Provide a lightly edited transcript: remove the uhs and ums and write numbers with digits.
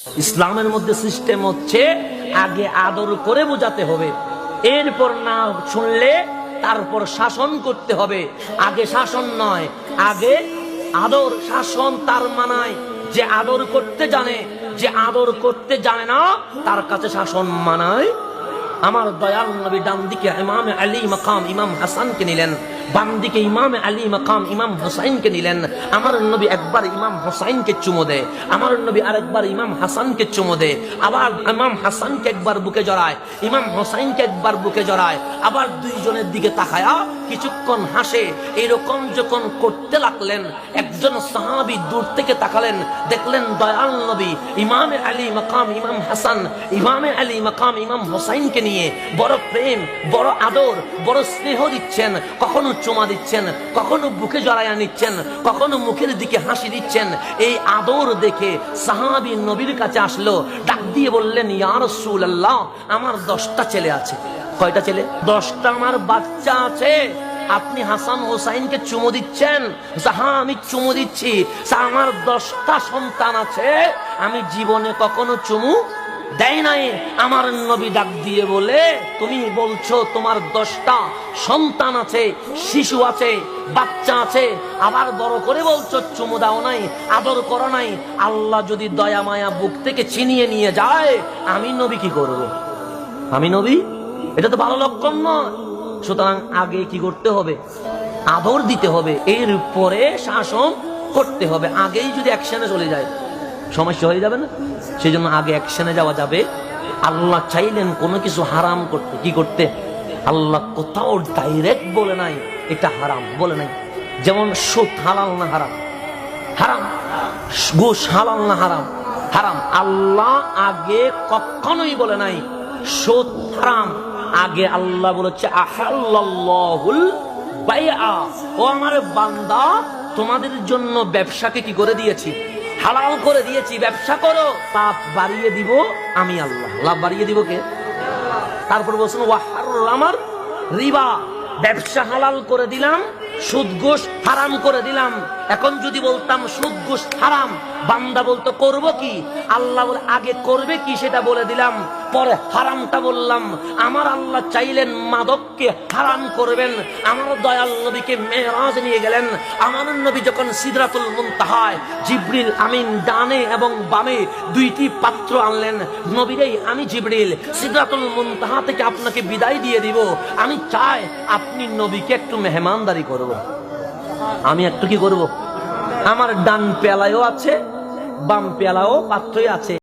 ইসলামের মধ্যে সিস্টেম হচ্ছে আগে আদর করে বোঝাতে হবে, এরপর না শুনলে তারপর শাসন করতে হবে। আগে শাসন নয়, আগে আদর। শাসন তার মানায় যে আদর করতে জানে, যে আদর করতে জানে না তার কাছে শাসন মানায়। আমার দয়াল নবী ডান দিকে ইমাম আলী মাকাম ইমাম হাসানকে নিলেন, বাম দিকে ইমাম আলী মাকাম ইমাম হুসাইনকে নিলেন। আমার নবী একবার ইমাম হুসাইনকে চুমো দেয়, আমার নবী আরেকবার ইমাম হাসানকে চুমো দেয়, আবার ইমাম হাসানকে একবার বুকে জড়ায়, ইমাম হুসাইনকে একবার বুকে জড়ায়, আবার দুইজনের দিকে তাকায়া কিছুক্ষণ হাসে। এরকম যখন করতে লাগলেন, একজন সাহাবী দূর থেকে তাকালেন, দেখলেন দয়াল নবী ইমাম আলী মাকাম ইমাম হাসান, ইমাম আলী মাকাম ইমাম হুসাইনকে নিয়ে বড় প্রেম, বড় আদর, বড় স্নেহ দিচ্ছেন। কখনো চুমা দিচ্ছেন, কখনো বুকে জড়ায়া নিচ্ছেন, কখনো মুখের দিকে হাসি দিচ্ছেন। এই আদর দেখে সাহাবী নবীর কাছে আসলো, ডাক দিয়ে বললেন, ইয়া রাসূলুল্লাহ, আমার 10টা ছেলে আছে। কয়টা ছেলে? 10টা আমার বাচ্চা আছে। আপনি হাসান হোসাইনকে চুমু দিচ্ছেন? হ্যাঁ, আমি চুমু দিচ্ছি। আমার 10টা সন্তান আছে, আমি জীবনে কখনো চুমু দেয় নাই। আমার নবী ডাক দিয়ে বলে, তুমি বলছো তোমার 10টা সন্তান আছে, শিশু আছে, বাচ্চা আছে, আবার বড় করে বলছো চুমু দাও নাই, আদর করো নাই। আল্লাহ যদি দয়া মায়া বুক থেকে ছিনিয়ে নিয়ে যায়, আমি নবী কি করব? আমি নবী? এটা তো ভালো লক্ষণ নয়। সুতরাং আগে কি করতে হবে? আদর দিতে হবে, এরপরে শাসন করতে হবে। আগেই যদি অ্যাকশনে চলে যায় সমস্যা হয়ে যাবে না? সেই জন্য আগে অ্যাকশনে যাওয়া যাবে। আল্লাহ চাইলেন কোনো কিছু হারাম করতে, কি করতে? আল্লাহ কোথাও ডাইরেক্ট বলে নাই এটা হারাম, বলে নাই। যেমন সুদ হালাল না হারাম? হারাম। ঘুষ হালাল না হারাম? হারাম। আল্লাহ আগে কখনোই বলে নাই সুদ হারাম। আগে আল্লাহ বলেছে আহাল্লাল্লাহুল বাইআ, ও আমার বান্দা, তোমাদের জন্য ব্যবসাকে কি করে দিয়েছি? হালাল করে দিয়েছি, ব্যবসা করো। পাপ বাড়িয়ে দিব আমি আল্লাহ। লাভ বাড়িয়ে দিব কে? তারপর বলছেন ওয়া হারামার রিবা, ব্যবসা হালাল করে দিলাম, সুদ ঘুষ হারাম করে দিলাম। এখন যদি বলতাম সুদ ঘুষ হারাম, বান্দা বলতো করব কি? আল্লাহ বলে আগে করবে কি সেটা বলে দিলাম, পরে হারামটা বললাম। আমার আল্লাহ চাইলেন মাদককে হারাম করবেন। আমার দয়াল নবীকে মেরাজ নিয়ে গেলেন। আমার নবী যখন সিদরাতুল মুনতাহায়, জিবরিল আমিন ডানে এবং বামে 2টি পাত্র আনলেন। নবীরে, আমি জিবরিল সিদরাতুল মুনতাহা থেকে আপনাকে বিদায় দিয়ে দিব। আমি চাই আপনি নবীকে একটু মেহমানদারি করব। আমি একটু কি করব? আমার ডান পেলায়ও আছে, বাম পেলাও পাত্রই আছে।